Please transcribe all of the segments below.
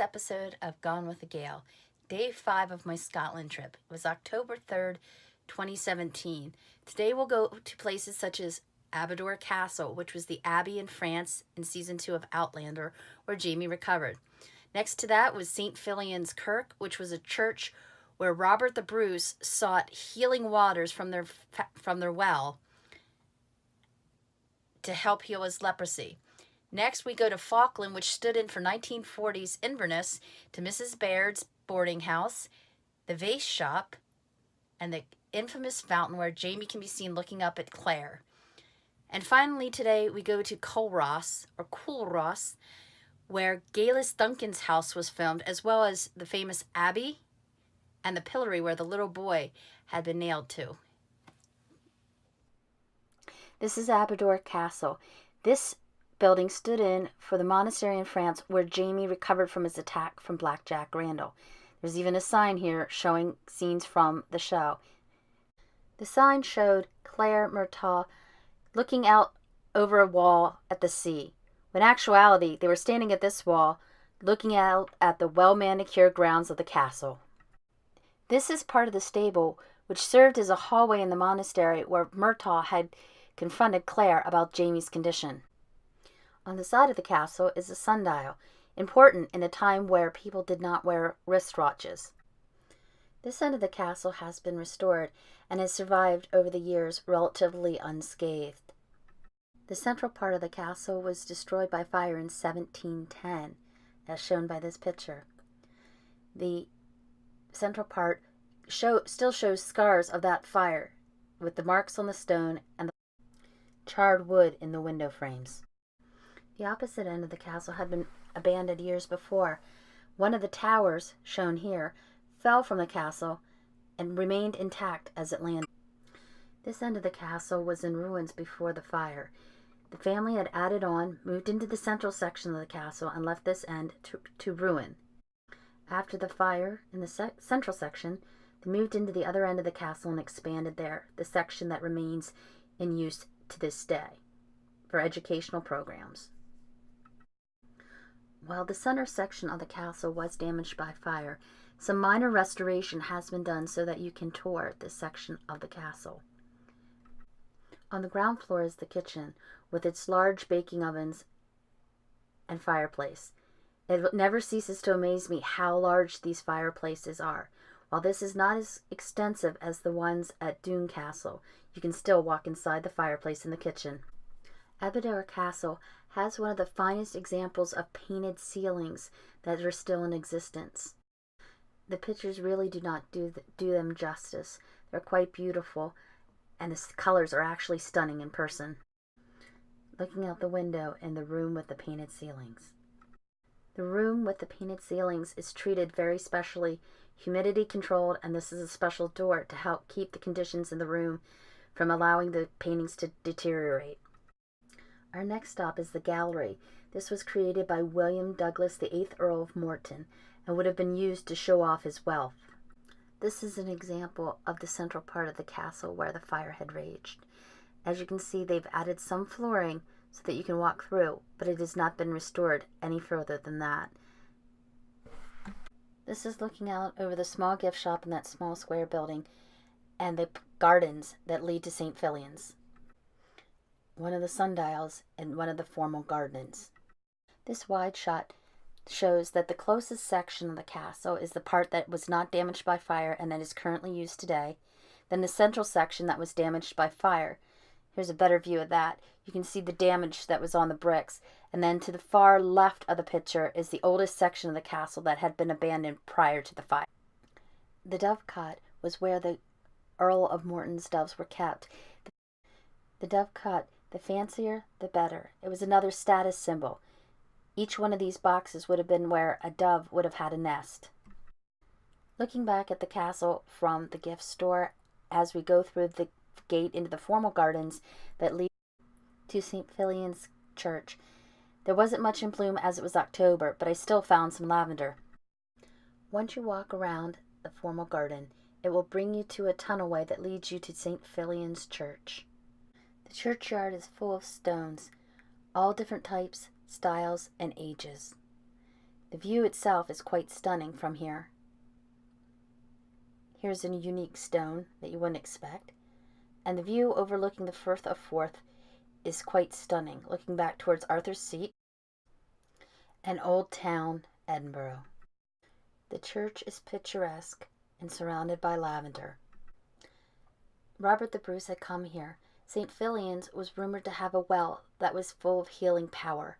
episode of Gone with the Gale, day 5 of my Scotland trip. It was October 3rd, 2017. Today we'll go to places such as Aberdour Castle, which was the abbey in France in season 2 of Outlander, where Jamie recovered. Next to that was St. Fillian's Kirk, which was a church where Robert the Bruce sought healing waters from their well to help heal his leprosy. Next, we go to Falkland, which stood in for 1940s Inverness, to Mrs. Baird's boarding house, the vase shop, and the infamous fountain where Jamie can be seen looking up at Claire. And finally today, we go to Culross, where Geillis Duncan's house was filmed, as well as the famous Abbey and the pillary where the little boy had been nailed to. This is Aberdour Castle. This building stood in for the monastery in France where Jamie recovered from his attack from Black Jack Randall. There's even a sign here showing scenes from the show. The sign showed Claire Murtaugh looking out over a wall at the sea. When in actuality, they were standing at this wall, looking out at the well-manicured grounds of the castle. This is part of the stable, which served as a hallway in the monastery where Murtaugh had confronted Claire about Jamie's condition. On the side of the castle is a sundial, important in a time where people did not wear wristwatches. This end of the castle has been restored and has survived over the years relatively unscathed. The central part of the castle was destroyed by fire in 1710, as shown by this picture. The central part still shows scars of that fire, with the marks on the stone and the charred wood in the window frames. The opposite end of the castle had been abandoned years before. One of the towers, shown here, fell from the castle and remained intact as it landed. This end of the castle was in ruins before the fire. The family had added on, moved into the central section of the castle, and left this end to ruin. After the fire in the central section, they moved into the other end of the castle and expanded there, the section that remains in use to this day for educational programs. While the center section of the castle was damaged by fire, some minor restoration has been done so that you can tour this section of the castle. On the ground floor is the kitchen, with its large baking ovens and fireplace. It never ceases to amaze me how large these fireplaces are. While this is not as extensive as the ones at Doune Castle, you can still walk inside the fireplace in the kitchen. Aberdour Castle has one of the finest examples of painted ceilings that are still in existence. The pictures really do not do them justice. They're quite beautiful, and the colors are actually stunning in person. Looking out the window in the room with the painted ceilings. The room with the painted ceilings is treated very specially, humidity controlled, and this is a special door to help keep the conditions in the room from allowing the paintings to deteriorate. Our next stop is the gallery. This was created by William Douglas, the 8th Earl of Morton, and would have been used to show off his wealth. This is an example of the central part of the castle where the fire had raged. As you can see, they've added some flooring so that you can walk through, but it has not been restored any further than that. This is looking out over the small gift shop in that small square building and the gardens that lead to St. Fillian's, one of the sundials and one of the formal gardens. This wide shot shows that the closest section of the castle is the part that was not damaged by fire and that is currently used today, then the central section that was damaged by fire. Here's a better view of that. You can see the damage that was on the bricks, and then to the far left of the picture is the oldest section of the castle that had been abandoned prior to the fire. The dovecot was where the Earl of Morton's doves were kept. The dovecot, the fancier, the better. It was another status symbol. Each one of these boxes would have been where a dove would have had a nest. Looking back at the castle from the gift store as we go through the gate into the formal gardens that lead to St. Fillian's Church, there wasn't much in bloom as it was October, but I still found some lavender. Once you walk around the formal garden, it will bring you to a tunnelway that leads you to St. Fillian's Church. The churchyard is full of stones, all different types, styles, and ages. The view itself is quite stunning from here. Here's a unique stone that you wouldn't expect. And the view overlooking the Firth of Forth is quite stunning, looking back towards Arthur's Seat and Old Town, Edinburgh. The church is picturesque and surrounded by lavender. Robert the Bruce had come here. St. Fillian's was rumored to have a well that was full of healing power.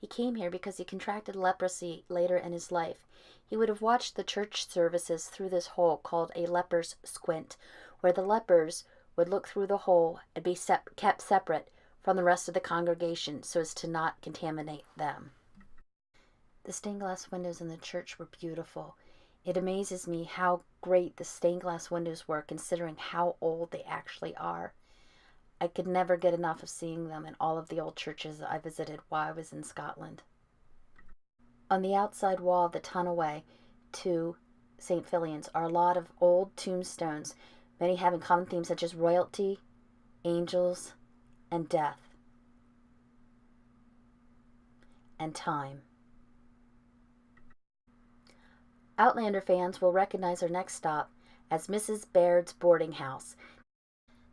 He came here because he contracted leprosy later in his life. He would have watched the church services through this hole called a leper's squint, where the lepers would look through the hole and be kept separate from the rest of the congregation so as to not contaminate them. The stained glass windows in the church were beautiful. It amazes me how great the stained glass windows were considering how old they actually are. I could never get enough of seeing them in all of the old churches I visited while I was in Scotland. On the outside wall of the tunnelway to St. Fillian's are a lot of old tombstones, many having common themes such as royalty, angels, and death, and time. Outlander fans will recognize our next stop as Mrs. Baird's boarding house.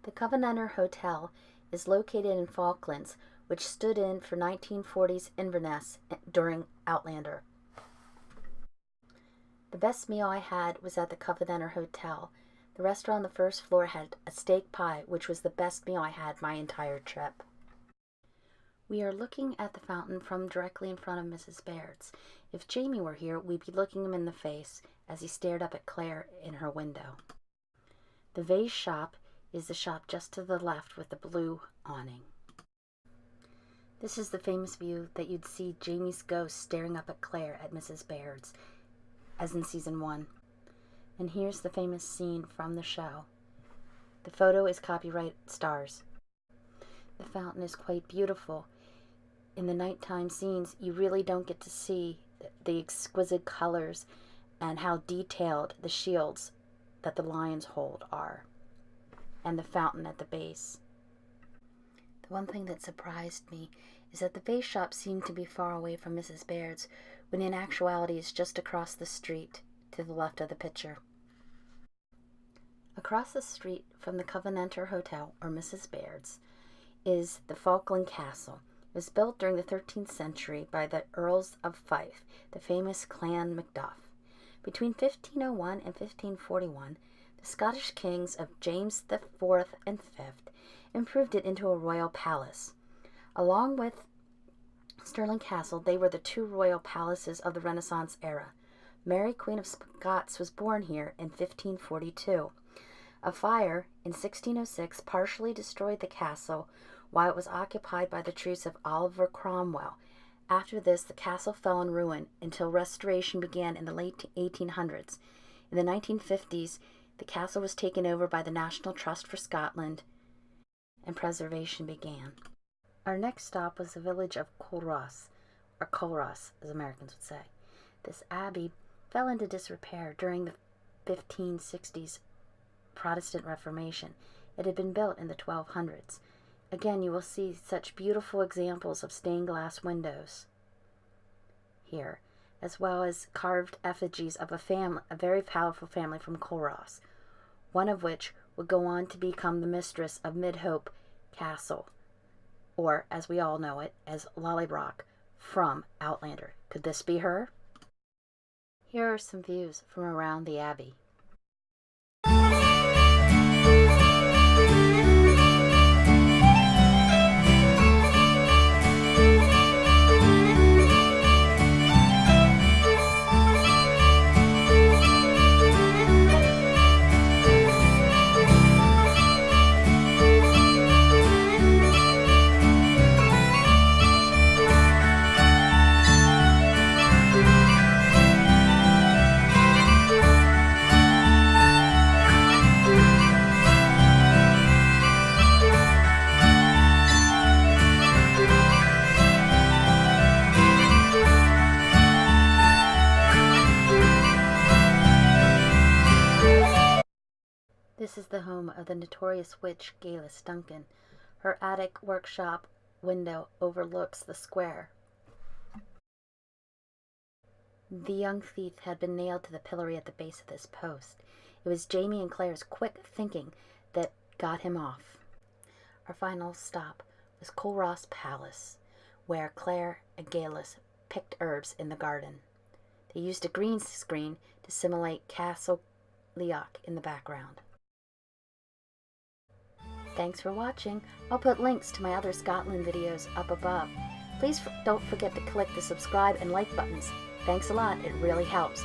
The Covenanter Hotel is located in Falklands, which stood in for 1940s Inverness during Outlander. The best meal I had was at the Covenanter Hotel. The restaurant on the first floor had a steak pie, which was the best meal I had my entire trip. We are looking at the fountain from directly in front of Mrs. Baird's. If Jamie were here, we'd be looking him in the face as he stared up at Claire in her window. The vase shop is the shop just to the left with the blue awning. This is the famous view that you'd see Jamie's ghost staring up at Claire at Mrs. Baird's, as in season 1. And here's the famous scene from the show. The photo is copyright Stars. The fountain is quite beautiful. In the nighttime scenes, you really don't get to see the exquisite colors and how detailed the shields that the lions hold are, and the fountain at the base. The one thing that surprised me is that the vase shop seemed to be far away from Mrs. Baird's, when in actuality it's just across the street to the left of the picture. Across the street from the Covenanter Hotel, or Mrs. Baird's, is the Falkland Castle. It was built during the 13th century by the Earls of Fife, the famous Clan Macduff. Between 1501 and 1541, the Scottish kings of James IV and V improved it into a royal palace. Along with Stirling Castle, they were the two royal palaces of the Renaissance era. Mary, Queen of Scots, was born here in 1542. A fire in 1606 partially destroyed the castle while it was occupied by the troops of Oliver Cromwell. After this, the castle fell in ruin until restoration began in the late 1800s. In the 1950s, the castle was taken over by the National Trust for Scotland, and preservation began. Our next stop was the village of Culross, or Culross, as Americans would say. This abbey fell into disrepair during the 1560s Protestant Reformation. It had been built in the 1200s. Again, you will see such beautiful examples of stained glass windows here, as well as carved effigies of a very powerful family from Culross, one of which would go on to become the mistress of Midhope Castle, or, as we all know it, as Lallybroch from Outlander. Could this be her? Here are some views from around the abbey. This is the home of the notorious witch Geillis Duncan. Her attic workshop window overlooks the square. The young thief had been nailed to the pillory at the base of this post. It was Jamie and Claire's quick thinking that got him off. Our final stop was Culross Palace, where Claire and Geillis picked herbs in the garden. They used a green screen to simulate Castle Leoch in the background. Thanks for watching. I'll put links to my other Scotland videos up above. Please don't forget to click the subscribe and like buttons. Thanks a lot, it really helps.